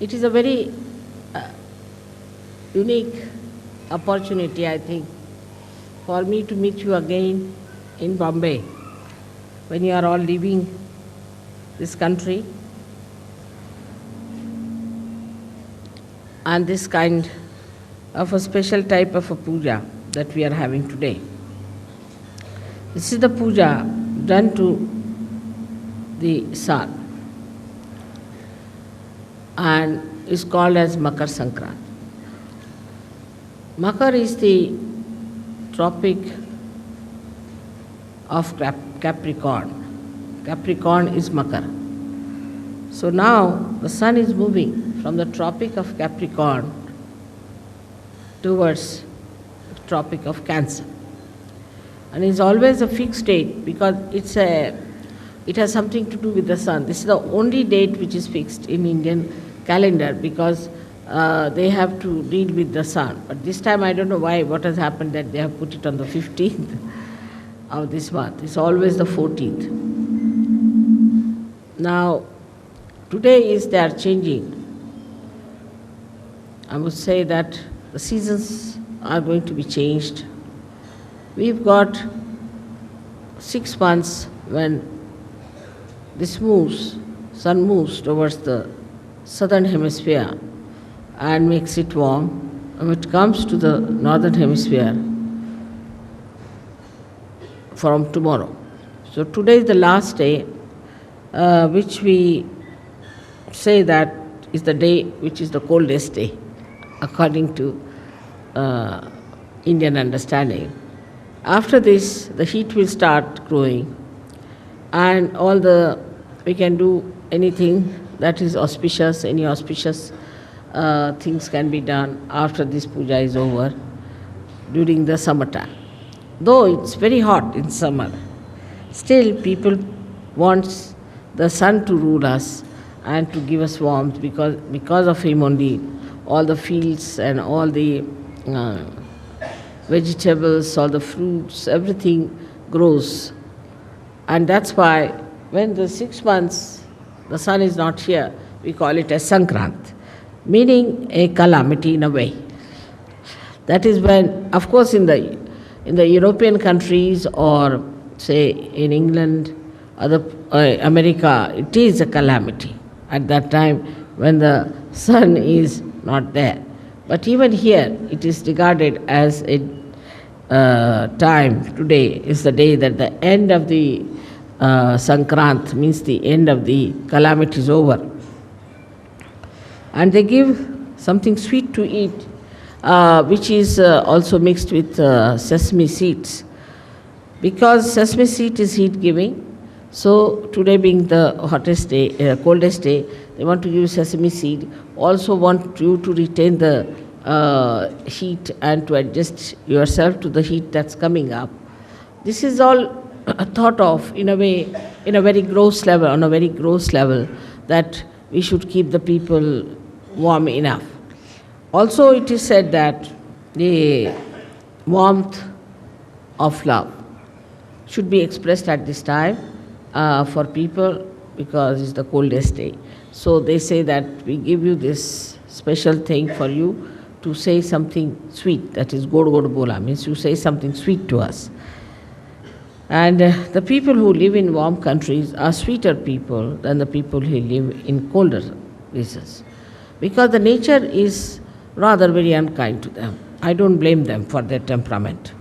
It is a very uh, unique opportunity, I think, for me to meet you again in Bombay when you are all leaving this country, and this kind of a special type of a puja that we are having today. This is the puja done to the sun and is called as Makar Sankrant. Makar is the tropic of Capricorn. Capricorn is Makar. So now the sun is moving from the tropic of Capricorn towards the tropic of Cancer. And it's always a fixed date because it has something to do with the sun. This is the only date which is fixed in Indian calendar because they have to deal with the sun. But this time I don't know why, what has happened that they have put it on the 15th of this month. It's always the 14th. Now, today is they are changing. I would say that the seasons are going to be changed. We've got 6 months when this sun moves towards the southern hemisphere and makes it warm. And when it comes to the northern hemisphere from tomorrow. So today is the last day, which we say that is the day which is the coldest day, according to Indian understanding. After this, the heat will start growing, and we can do anything that is auspicious, any auspicious things can be done after this puja is over during the summertime. Though it's very hot in summer, still people want the sun to rule us and to give us warmth because of him only all the fields and all the vegetables, all the fruits, everything grows. And that's why when the 6 months the sun is not here, we call it as Sankrant, meaning a calamity in a way. That is when, of course, in the European countries or say in England, America, it is a calamity at that time when the sun is not there. But even here, it is regarded as a time. Today is the day that the end of the Sankrant, means the end of the calamity is over. And they give something sweet to eat, which is also mixed with sesame seeds. Because sesame seed is heat giving, so today being the hottest day, coldest day, they want to use sesame seed. Also want you to retain the heat and to adjust yourself to the heat that's coming up. This is all thought of in a way, in a very gross level, on a very gross level, that we should keep the people warm enough. Also, it is said that the warmth of love should be expressed at this time for people because it's the coldest day. So they say that we give you this special thing for you to say something sweet, that is God God Bola, means you say something sweet to us. And the people who live in warm countries are sweeter people than the people who live in colder places, because the nature is rather very unkind to them. I don't blame them for their temperament,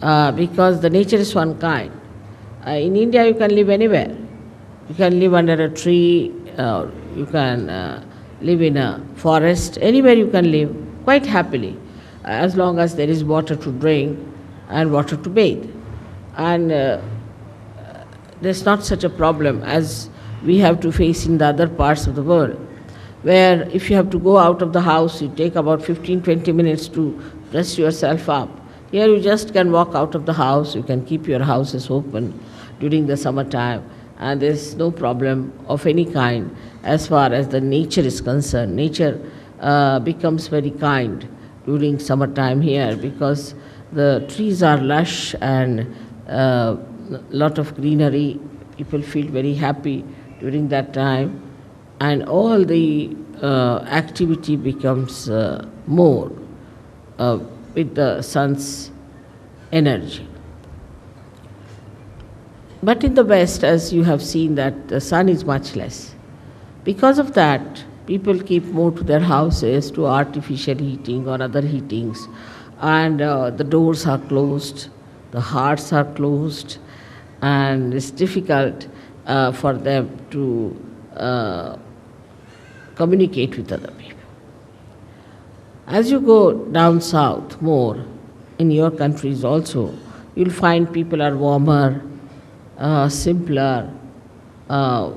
because the nature is one kind. In India, you can live anywhere. You can live under a tree, you can live in a forest, anywhere you can live quite happily, as long as there is water to drink and water to bathe. And there's not such a problem as we have to face in the other parts of the world, where if you have to go out of the house, you take about 15-20 minutes to dress yourself up. Here you just can walk out of the house, you can keep your houses open during the summertime, and there's no problem of any kind as far as the nature is concerned. Nature becomes very kind during summertime here because the trees are lush and lot of greenery. People feel very happy during that time. and all the activity becomes more with the sun's energy. But in the West, as you have seen, that the sun is much less. Because of that, people keep more to their houses, to artificial heating or other heatings, and the doors are closed, the hearts are closed, and it's difficult for them to communicate with other people. As you go down south more, in your countries also, you'll find people are warmer, simpler, uh,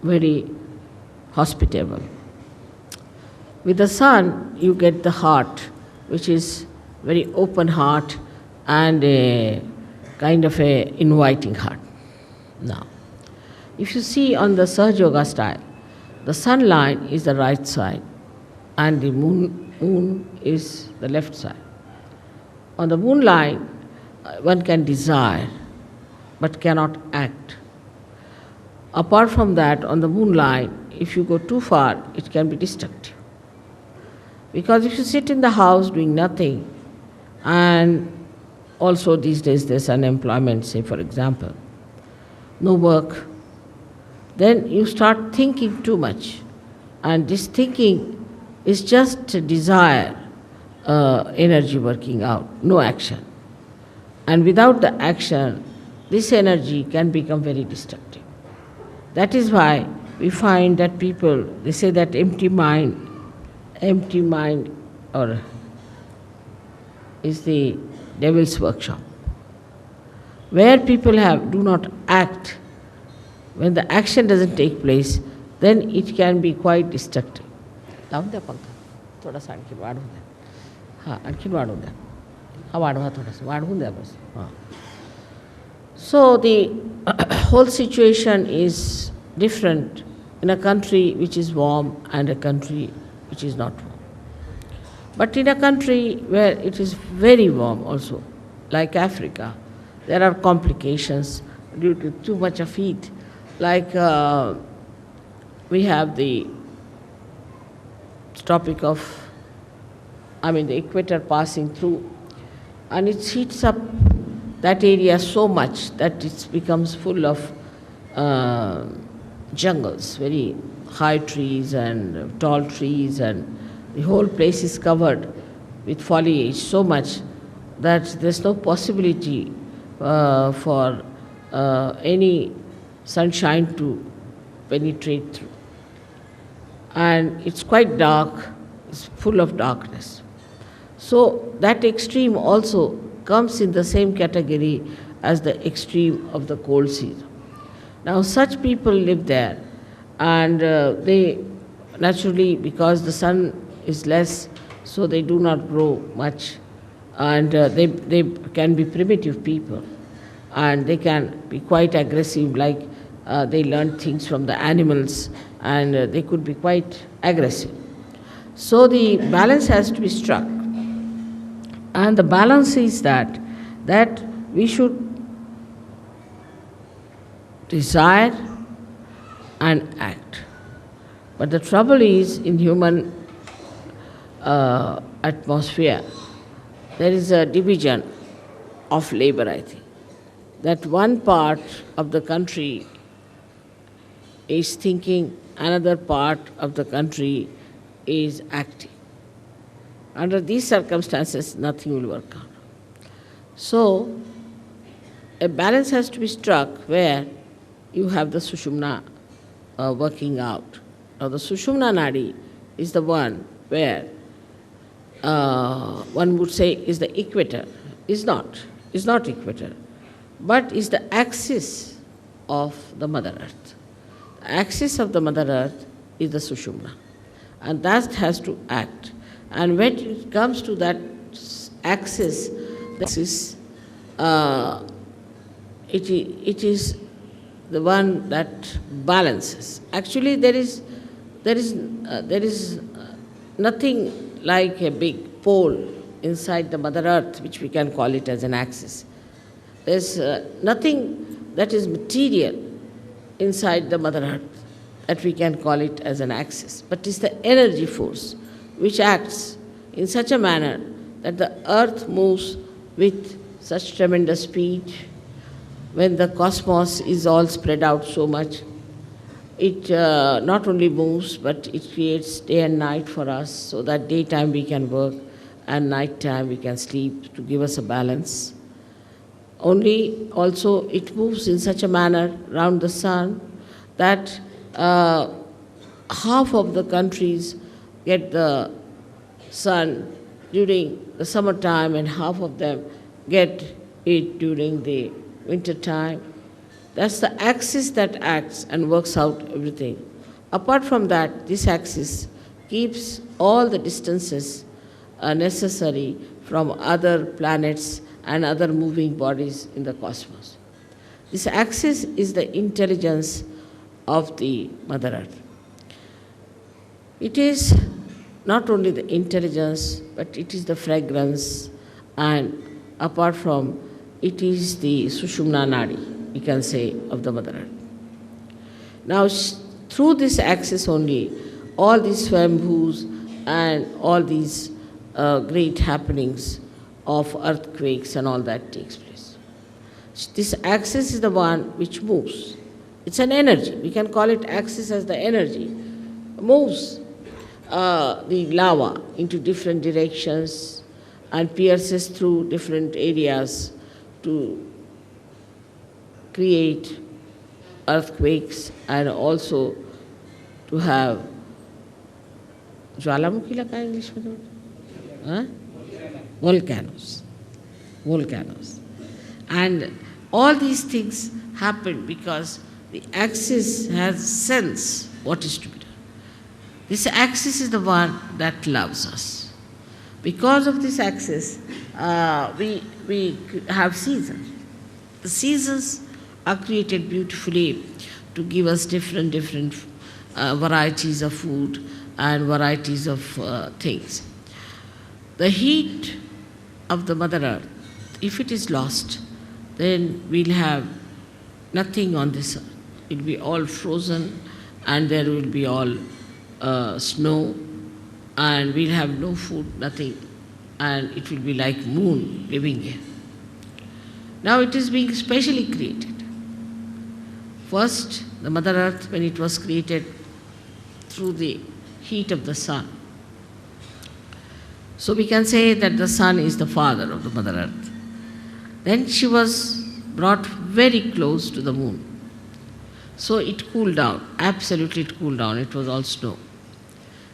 very hospitable. With the sun, you get the heart, which is very open heart and a kind of a inviting heart. Now, if you see on the Sahaja Yoga style, the sun line is the right side and the moon is the left side. On the moon line, one can desire but cannot act. Apart from that, on the moon line, if you go too far, it can be destructive. Because if you sit in the house doing nothing, and also these days there's unemployment, say for example, no work, then you start thinking too much. And this thinking is just a desire, energy working out, no action. And without the action, this energy can become very destructive. That is why we find that people, they say that empty mind or is the devil's workshop. Where people do not act, when the action doesn't take place, then it can be quite destructive. लावून द्या पंखा थोडासा आणखी वाढवून द्या हां आणखीन वाढवून द्या हा वाढवा थोडासा वाढवून द्या बस हां. So the whole situation is different in a country which is warm and a country which is not warm. But in a country where it is very warm also, like Africa, there are complications due to too much of heat. Like we have the topic of, the equator passing through, and it heats up that area so much that it becomes full of jungles, very high trees and tall trees, and the whole place is covered with foliage so much that there's no possibility for any sunshine to penetrate through. And it's quite dark, it's full of darkness. So that extreme also comes in the same category as the extreme of the cold season. Now such people live there, and they naturally, because the sun is less, so they do not grow much, and they can be primitive people, and they can be quite aggressive, like they learn things from the animals, and they could be quite aggressive. So the balance has to be struck. And the balance is that we should desire and act. But the trouble is, in human atmosphere, there is a division of labor, I think. That one part of the country is thinking, another part of the country is acting. Under these circumstances, nothing will work out. So, a balance has to be struck where you have the Sushumna working out. Now, the Sushumna Nadi is the one where one would say is the equator. Is not equator, but is the axis of the Mother Earth. The axis of the Mother Earth is the Sushumna, and that has to act. And when it comes to that axis, it is the one that balances. Actually, there is nothing like a big pole inside the Mother Earth, which we can call it as an axis. There's nothing that is material inside the Mother Earth that we can call it as an axis, but it is the energy force which acts in such a manner that the earth moves with such tremendous speed. When the cosmos is all spread out so much, it not only moves, but it creates day and night for us, so that daytime we can work and nighttime we can sleep to give us a balance. Only also it moves in such a manner around the sun that half of the countries get the sun during the summertime and half of them get it during the winter time. That's the axis that acts and works out everything. Apart from that, this axis keeps all the distances necessary from other planets and other moving bodies in the cosmos. This axis is the intelligence of the Mother Earth. It is not only the intelligence, but it is the fragrance, and apart from it is the Sushumna Nadi, we can say, of the Mother Earth. Now, through this axis only, all these Swayambhus and all these great happenings of earthquakes and all that takes place. This axis is the one which moves. It's an energy. We can call it axis as the energy. Moves the lava into different directions and pierces through different areas to create earthquakes and also to have ज्वालामुखी लगा English में तो volcanoes. And all these things happen because the axis has sense what is to be done. This axis is the one that loves us. Because of this axis, we have seasons. The seasons are created beautifully to give us different varieties of food and varieties of things. The heat of the Mother Earth, if it is lost, then we'll have nothing on this earth. It will be all frozen and there will be all snow and we'll have no food, nothing, and it will be like moon living here. Now it is being specially created. First, the Mother Earth, when it was created through the heat of the sun. So we can say that the sun is the father of the Mother Earth. Then she was brought very close to the moon. So it cooled down, absolutely it cooled down, it was all snow.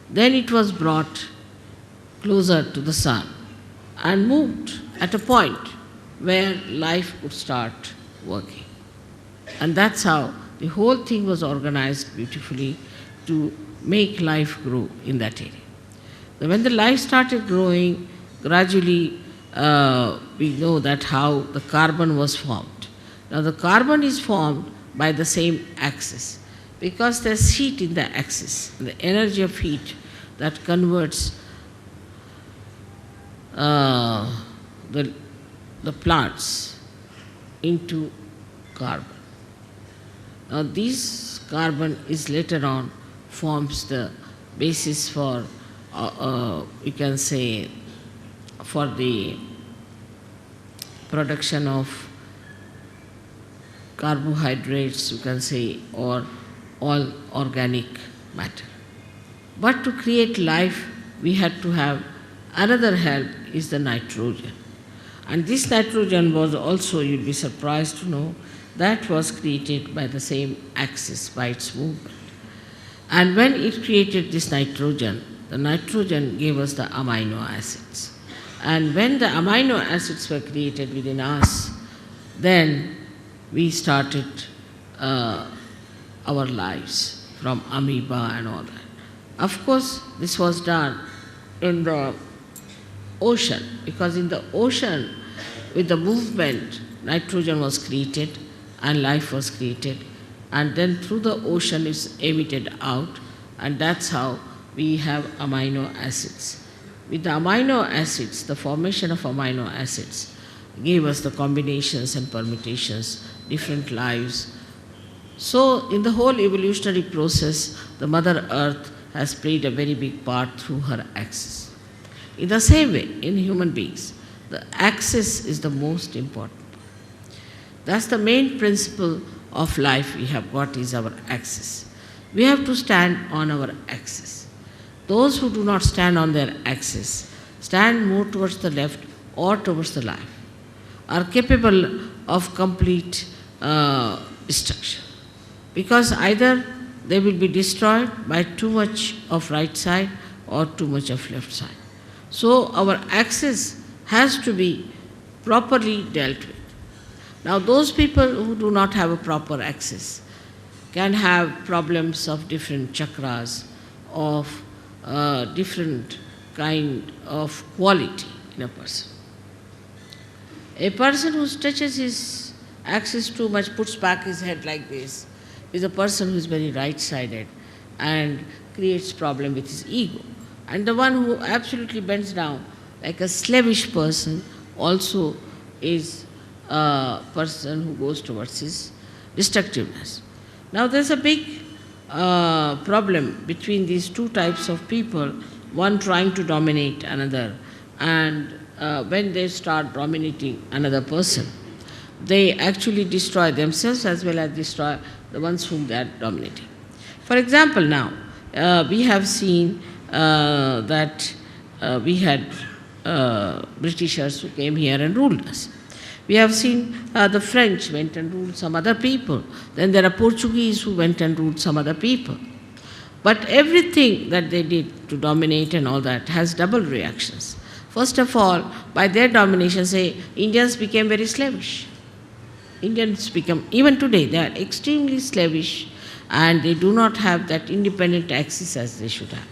Then it was brought closer to the sun and moved at a point where life could start working. And that's how the whole thing was organized beautifully to make life grow in that area. When the life started growing, gradually we know that how the carbon was formed. Now the carbon is formed by the same axis because there's heat in the axis, the energy of heat that converts the plants into carbon. Now this carbon is later on forms the basis for, you can say, for the production of carbohydrates, you can say, or all organic matter. But to create life, we had to have another help, is the nitrogen. And this nitrogen was also, you'll be surprised to know, that was created by the same axis, by its movement. And when it created this nitrogen, the nitrogen gave us the amino acids. And when the amino acids were created within us, then we started our lives from amoeba and all that. Of course, this was done in the ocean, because in the ocean, with the movement, nitrogen was created and life was created, and then through the ocean it's emitted out, and that's how we have amino acids. With the amino acids, the formation of amino acids gave us the combinations and permutations, different lives. So, in the whole evolutionary process, the Mother Earth has played a very big part through her axis. In the same way, in human beings, the axis is the most important. That's the main principle of life we have got is our axis. We have to stand on our axis. Those who do not stand on their axis, stand more towards the left or towards the right, are capable of complete destruction. Because either they will be destroyed by too much of right side or too much of left side. So our axis has to be properly dealt with. Now those people who do not have a proper axis can have problems of different chakras, of different kind of quality in a person. A person who stretches his axis too much, puts back his head like this, is a person who is very right-sided and creates problem with his ego. And the one who absolutely bends down, like a slavish person, also is a person who goes towards his destructiveness. Now there's a big problem between these two types of people, one trying to dominate another, and when they start dominating another person, they actually destroy themselves as well as destroy the ones whom they are dominating. For example, now, we have seen that we had Britishers who came here and ruled us. We have seen the French went and ruled some other people. Then there are Portuguese who went and ruled some other people. But everything that they did to dominate and all that has double reactions. First of all, by their domination, say, Indians became very slavish. Indians become, even today, they are extremely slavish and they do not have that independent axis as they should have.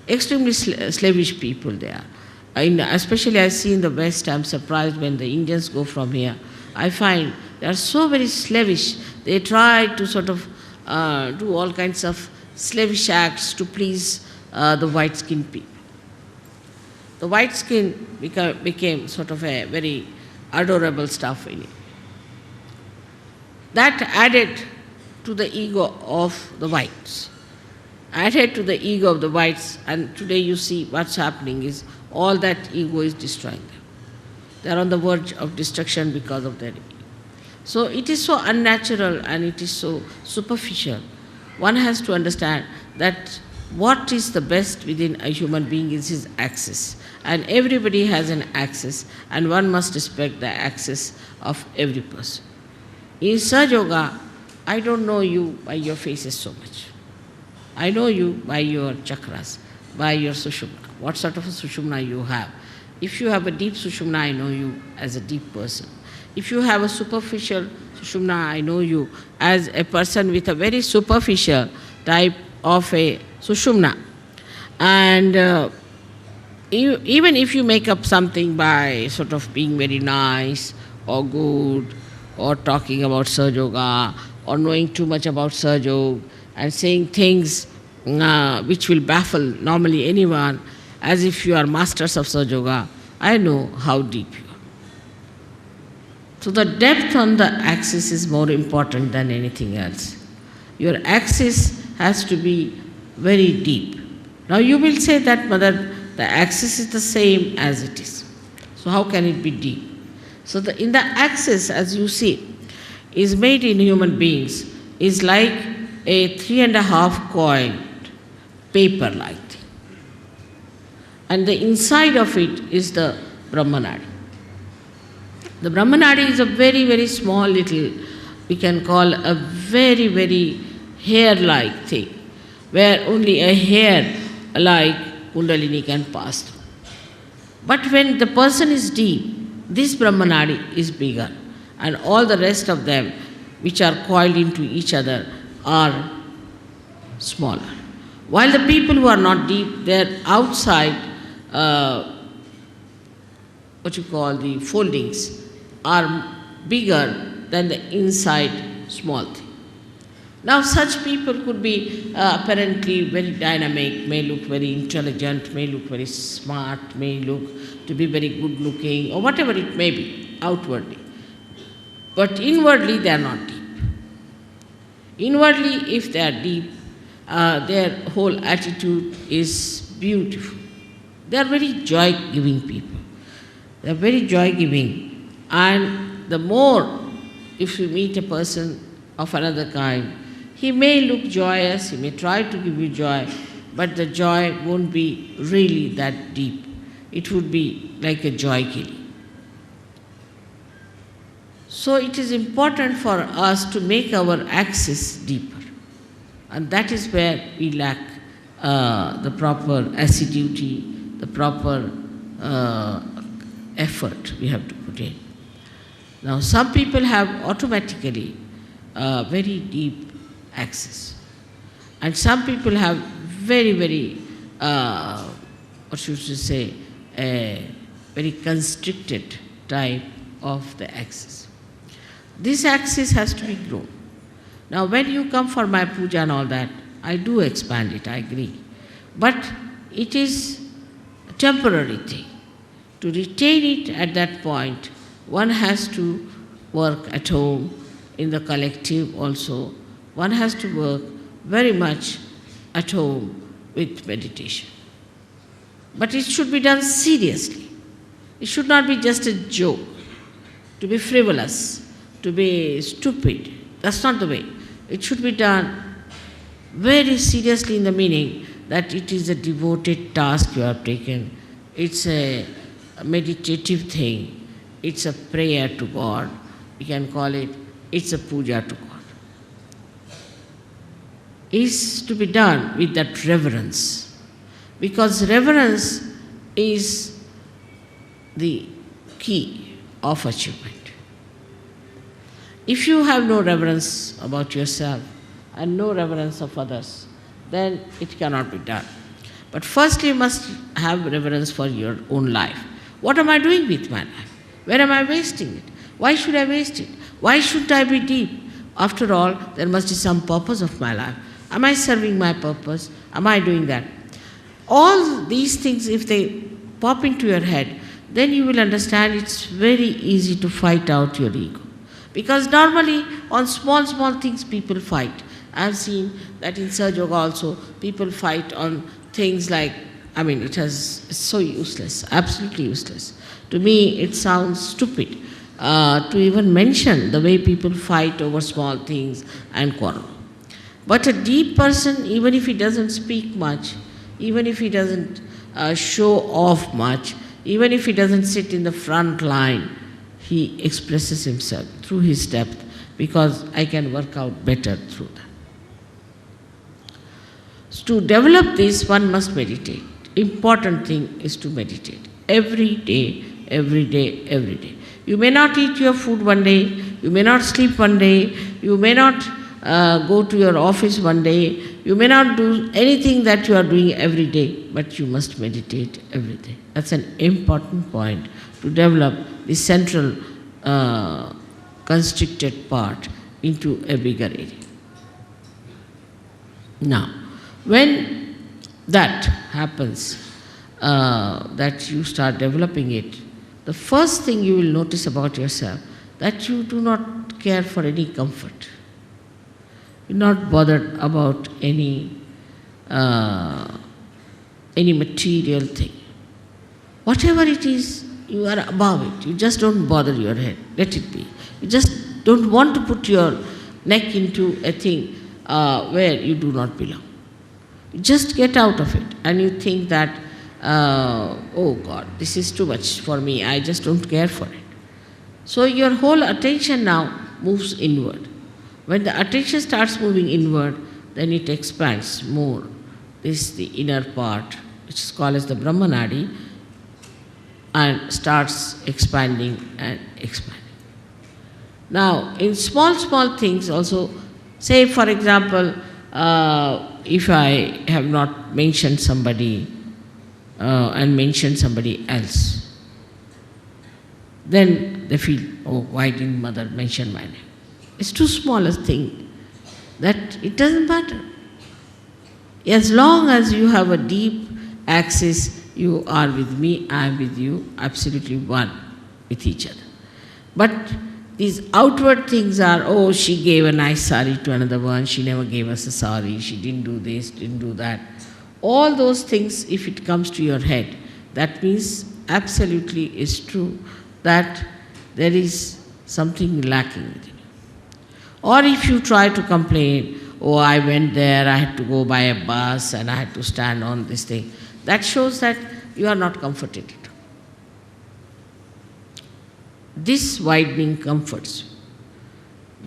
Extremely slavish people they are. Especially I see in the West, I'm surprised when the Indians go from here. I find they are so very slavish. They try to sort of do all kinds of slavish acts to please the white-skinned people. The white skin became sort of a very adorable stuff in it. That added to the ego of the whites. Added to the ego of the whites, and today you see what's happening is all that ego is destroying them. They are on the verge of destruction because of their ego. So it is so unnatural and it is so superficial. One has to understand that what is the best within a human being is his axis. And everybody has an axis, and one must respect the axis of every person. In Sahaja Yoga, I don't know you by your faces so much. I know you by your chakras, by your sushumna, what sort of a sushumna you have. If you have a deep sushumna, I know you as a deep person. If you have a superficial sushumna, I know you as a person with a very superficial type of a sushumna. And even if you make up something by sort of being very nice or good or talking about Sahaja Yoga or knowing too much about Sahaja Yoga and saying things which will baffle normally anyone as if you are masters of Sahaja Yoga, I know how deep you are. So the depth on the axis is more important than anything else. Your axis has to be very deep. Now you will say that, Mother, the axis is the same as it is. So how can it be deep? So in the axis, as you see, is made in human beings, is like a 3.5 coiled paper-like thing. And the inside of it is the Brahmanadi. The Brahmanadi is a very, very small little, we can call a very, very hair-like thing, where only a hair like Kundalini can pass through. But when the person is deep, this Brahmanadi is bigger, and all the rest of them, which are coiled into each other, are smaller. While the people who are not deep, their outside, what you call the foldings, are bigger than the inside small thing. Now such people could be apparently very dynamic, may look very intelligent, may look very smart, may look to be very good looking, or whatever it may be, outwardly. But inwardly they are not deep. Inwardly, if they are deep, their whole attitude is beautiful. They are very joy-giving people. They are very joy-giving. And the more, if you meet a person of another kind, he may look joyous, he may try to give you joy, but the joy won't be really that deep. It would be like a joy killing. So it is important for us to make our axis deeper. And that is where we lack the proper assiduity, the proper effort we have to put in. Now, some people have automatically very deep axis, and some people have very, very, what should you say, a very constricted type of the axis. This axis has to be grown. Now, when you come for my puja and all that, I do expand it, I agree. But it is a temporary thing. To retain it at that point, one has to work at home, in the collective also. One has to work very much at home with meditation. But it should be done seriously. It should not be just a joke, to be frivolous, to be stupid. That's not the way. It should be done very seriously, in the meaning that it is a devoted task you have taken. It's a meditative thing. It's a prayer to God. We can call it, it's a puja to God. It's to be done with that reverence. Because reverence is the key of achievement. If you have no reverence about yourself and no reverence of others, then it cannot be done. But first you must have reverence for your own life. What am I doing with my life? Where am I wasting it? Why should I waste it? Why should I be deep? After all, there must be some purpose of my life. Am I serving my purpose? Am I doing that? All these things, if they pop into your head, then you will understand it's very easy to fight out your ego. Because normally on small things people fight. I have seen that in Sahaja Yoga also, people fight on things like, it's so useless, absolutely useless. To me, it sounds stupid to even mention the way people fight over small things and quarrel. But a deep person, even if he doesn't speak much, even if he doesn't show off much, even if he doesn't sit in the front line, he expresses himself through his depth, because I can work out better through that. So to develop this, one must meditate. Important thing is to meditate. Every day, every day, every day. You may not eat your food one day, you may not sleep one day, you may not go to your office one day, you may not do anything that you are doing every day, but you must meditate every day. That's an important point to develop the central constricted part into a bigger area. Now, when that happens, that you start developing it, the first thing you will notice about yourself, that you do not care for any comfort. You're not bothered about any material thing. Whatever it is, you are above it. You just don't bother your head. Let it be. You just don't want to put your neck into a thing where you do not belong. You just get out of it and you think that, oh God, this is too much for me. I just don't care for it. So your whole attention now moves inward. When the attention starts moving inward, then it expands more. This is the inner part, which is called as the Brahmanadi, and starts expanding and expanding. Now, in small things also, say for example, if I have not mentioned somebody and mentioned somebody else, then they feel, oh, why didn't mother mention my name? It's too small a thing that it doesn't matter. As long as you have a deep axis, you are with me, I am with you, absolutely one with each other. But These outward things are, oh, she gave a nice sari to another one, she never gave us a sari, she didn't do this, didn't do that. All those things, if it comes to your head, that means absolutely is true that there is something lacking within you. Or if you try to complain, oh, I went there, I had to go by a bus and I had to stand on this thing, that shows that you are not comforted. This widening comforts you.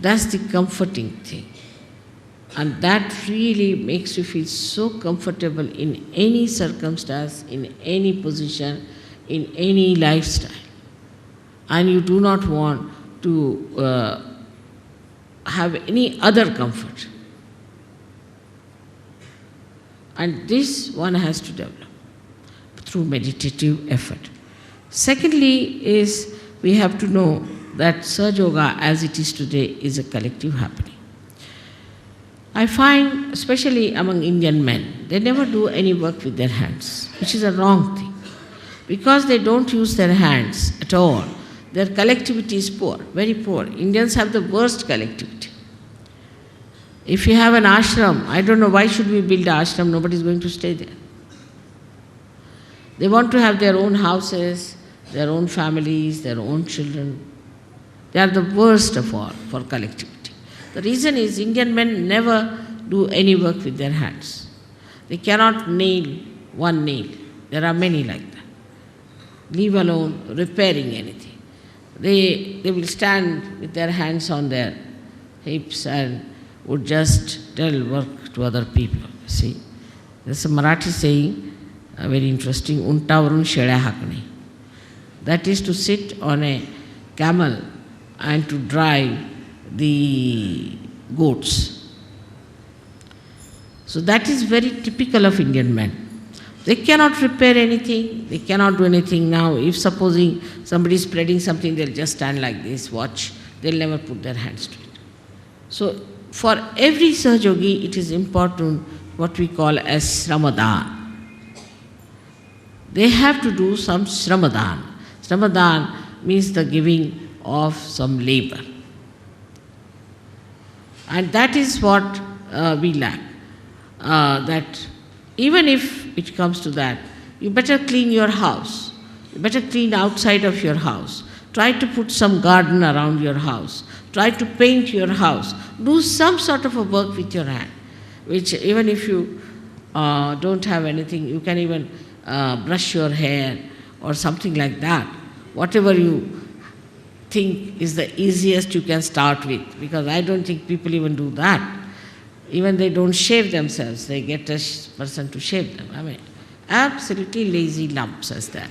That's the comforting thing. And that really makes you feel so comfortable in any circumstance, in any position, in any lifestyle. And you do not want to have any other comfort. And this one has to develop through meditative effort. Secondly is, we have to know that Sahaja Yoga as it is today is a collective happening. I find, especially among Indian men, they never do any work with their hands, which is a wrong thing. Because they don't use their hands at all, their collectivity is poor, very poor. Indians have the worst collectivity. If you have an ashram, I don't know why should we build an ashram, nobody is going to stay there. They want to have their own houses, their own families, their own children. They are the worst of all for collectivity. The reason is Indian men never do any work with their hands. They cannot nail one nail. There are many like that. Leave alone repairing anything. They will stand with their hands on their hips and would just tell work to other people. See, there's a Marathi saying, very interesting, untavarun sheळ्या हाकणे. That is to sit on a camel and to drive the goats. So that is very typical of Indian men. They cannot repair anything, they cannot do anything now. If supposing somebody is spreading something, they'll just stand like this, watch. They'll never put their hands to it. So for every Sahaja Yogi, it is important what we call as Sramadan. They have to do some Sramadan. Sramadan means the giving of some labor. And that is what we lack. That even if it comes to that, you better clean your house. You better clean outside of your house. Try to put some garden around your house. Try to paint your house. Do some sort of a work with your hand, which even if you don't have anything, you can even brush your hair or something like that. Whatever you think is the easiest you can start with, because I don't think people even do that. Even they don't shave themselves, they get a person to shave them. I mean, absolutely lazy lumps as that.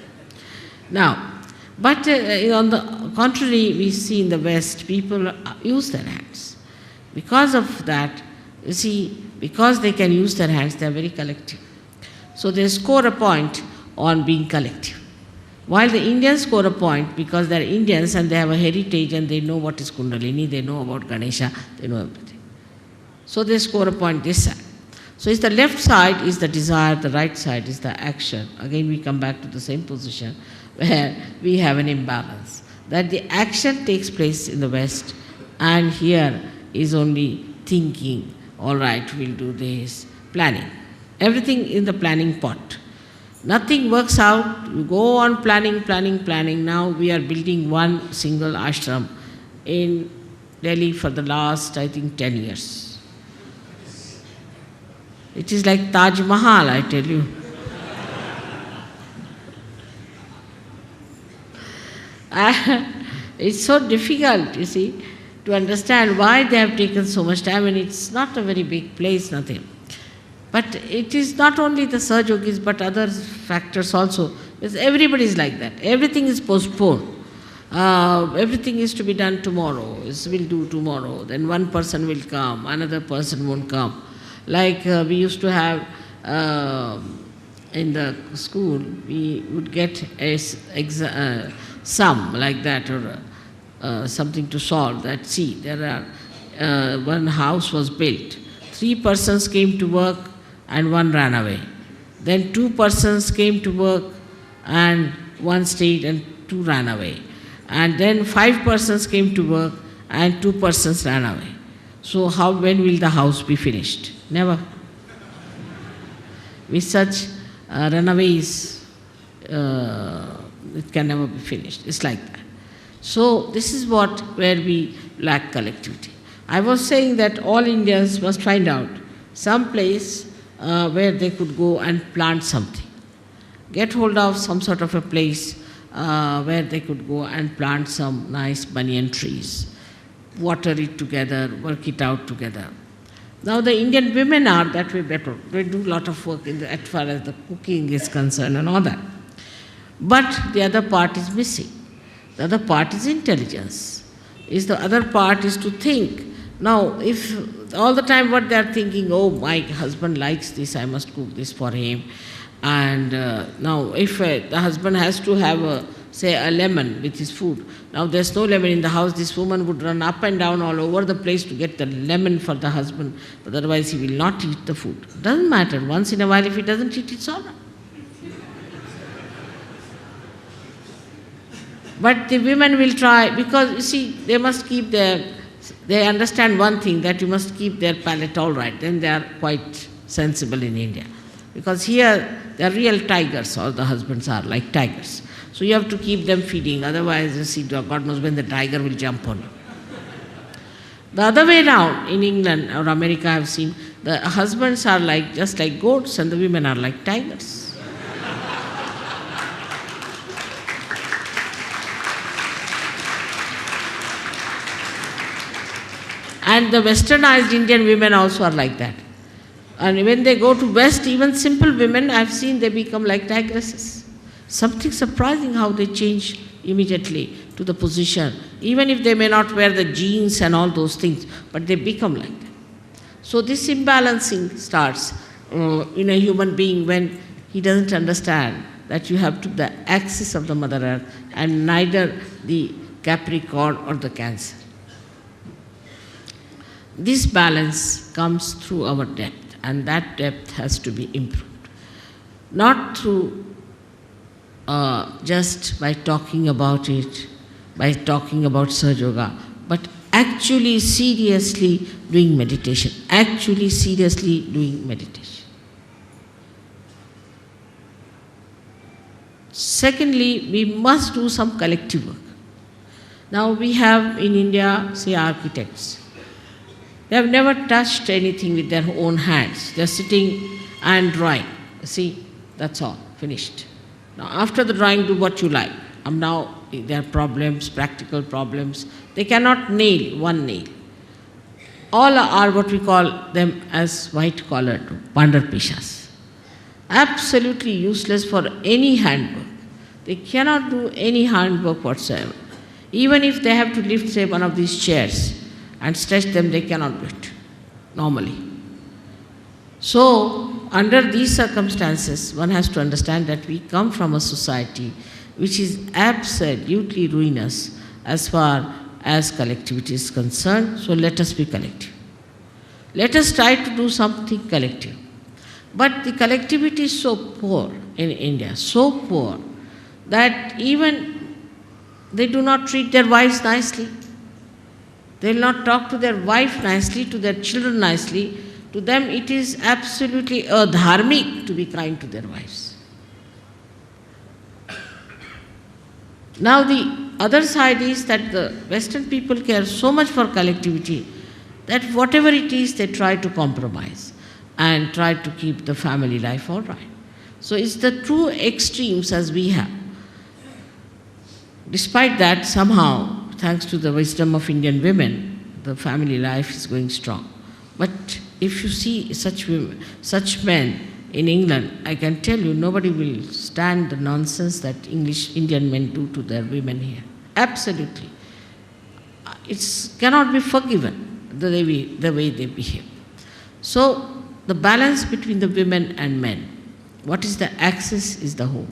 Now, but on the contrary, we see in the West, people use their hands. Because of that, you see, because they can use their hands, they are very collective. So they score a point on being collective. While the Indians score a point because they are Indians and they have a heritage and they know what is Kundalini, they know about Ganesha, they know everything. So they score a point this side. So it's the left side is the desire, the right side is the action. Again we come back to the same position where we have an imbalance. That the action takes place in the West and here is only thinking, all right, we'll do this, planning. Everything in the planning pot. Nothing works out, you go on planning, planning, planning. Now we are building one single ashram in Delhi for the last, I think, 10 years. It is like Taj Mahal, I tell you. It's so difficult, you see, to understand why they have taken so much time, and it's not a very big place, nothing. But it is not only the Sahaja Yogis, but other factors also. Because everybody is like that. Everything is postponed. Everything is to be done tomorrow. We'll do tomorrow. Then one person will come, another person won't come. Like we used to have in the school, we would get a sum like that or something to solve. That see, there are one house was built. 3 persons came to work and 1 ran away. Then 2 persons came to work and 1 stayed and 2 ran away. And then 5 persons came to work and 2 persons ran away. So when will the house be finished? Never. With such runaways, it can never be finished. It's like that. So this is where we lack collectivity. I was saying that all Indians must find out some place where they could go and plant something. Get hold of some sort of a place where they could go and plant some nice banyan trees, water it together, work it out together. Now the Indian women are that way better. They do a lot of work as far as the cooking is concerned and all that. But the other part is missing. The other part is intelligence. The other part is to think. Now, if all the time what they are thinking, oh, my husband likes this, I must cook this for him. And now, if the husband has to have, say, a lemon with his food, now there's no lemon in the house, this woman would run up and down all over the place to get the lemon for the husband, but otherwise he will not eat the food. Doesn't matter. Once in a while, if he doesn't eat, it's all right. But the women will try, because you see, they must keep they understand one thing, that you must keep their palate all right, then they are quite sensible in India. Because here, they are real tigers, all the husbands are like tigers. So you have to keep them feeding, otherwise, you see, God knows when the tiger will jump on you. The other way around, in England or America, I have seen, the husbands are just like goats and the women are like tigers. And the westernized Indian women also are like that. And when they go to West, even simple women, I've seen they become like tigresses. Something surprising how they change immediately to the position, even if they may not wear the jeans and all those things, but they become like that. So this imbalancing starts in a human being when he doesn't understand that you have to the axis of the Mother Earth and neither the Capricorn or the Cancer. This balance comes through our depth, and that depth has to be improved. Not through just by talking about it, by talking about Sahaja Yoga, but actually seriously doing meditation. Actually seriously doing meditation. Secondly, we must do some collective work. Now we have in India, say, architects. They have never touched anything with their own hands. They are sitting and drawing. See, that's all, finished. Now, after the drawing, do what you like. Now, there are problems, practical problems. They cannot nail one nail. All are what we call them as white-collared, pandar-pishas. Absolutely useless for any handwork. They cannot do any handwork whatsoever. Even if they have to lift, say, one of these chairs, and stretch them, they cannot do it, normally. So, under these circumstances, one has to understand that we come from a society which is absolutely ruinous as far as collectivity is concerned, so let us be collective. Let us try to do something collective. But the collectivity is so poor in India, so poor, that even they do not treat their wives nicely. They will not talk to their wife nicely, to their children nicely. To them it is absolutely adharmic to be kind to their wives. Now the other side is that the Western people care so much for collectivity that whatever it is they try to compromise and try to keep the family life all right. So it's the true extremes as we have. Despite that, somehow, thanks to the wisdom of Indian women, the family life is going strong. But if you see such men in England, I can tell you, nobody will stand the nonsense that Indian men do to their women here. Absolutely. It cannot be forgiven, the way they behave. So, the balance between the women and men, what is the axis is the home.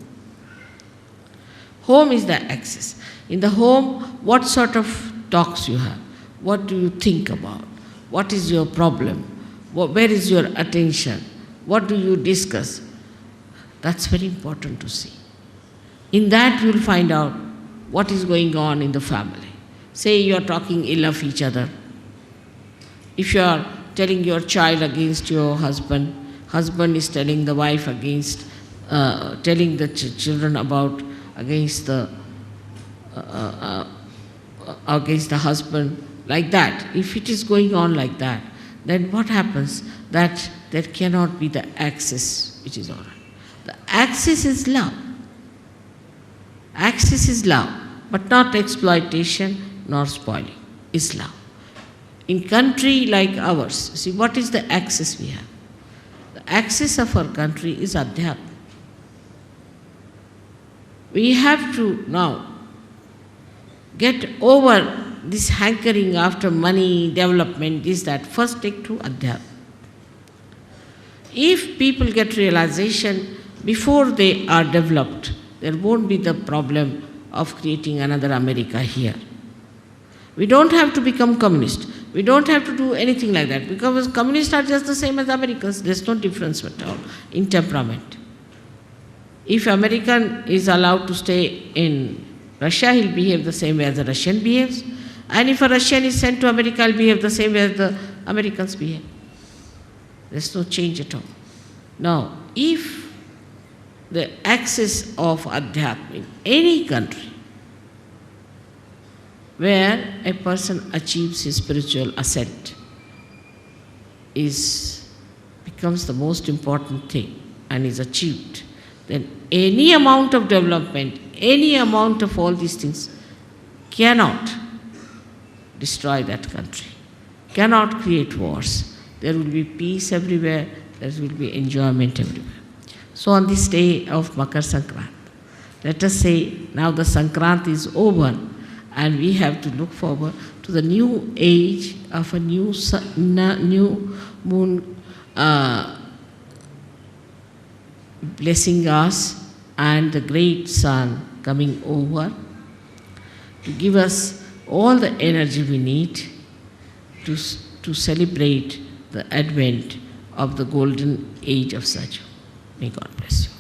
Home is the axis. In the home, what sort of talks you have? What do you think about? What is your problem? Where is your attention? What do you discuss? That's very important to see. In that you will find out what is going on in the family. Say you are talking ill of each other. If you are telling your child against your husband, husband is telling the wife against, telling the children about against the husband, like that. If it is going on like that, then what happens? That there cannot be the axis which is all right. The axis is love. Axis is love, but not exploitation nor spoiling. Is love. In country like ours, see what is the axis we have? The axis of our country is Adhyatma. We have to now get over this hankering after money, development, this, that. First take to Adhyatma. If people get realization before they are developed, there won't be the problem of creating another America here. We don't have to become communist. We don't have to do anything like that, because communists are just the same as Americans. There's no difference at all in temperament. If American is allowed to stay in Russia, he'll behave the same way as a Russian behaves. And if a Russian is sent to America, he'll behave the same way as the Americans behave. There's no change at all. Now, if the axis of Adhyatma in any country where a person achieves his spiritual ascent becomes the most important thing and is achieved, then any amount of development, any amount of all these things cannot destroy that country, cannot create wars. There will be peace everywhere, there will be enjoyment everywhere. So on this day of Makar Sankrant, let us say now the Sankrant is over and we have to look forward to the new age of a new moon blessing us and the great sun coming over to give us all the energy we need to celebrate the advent of the golden age of Saju. May God bless you.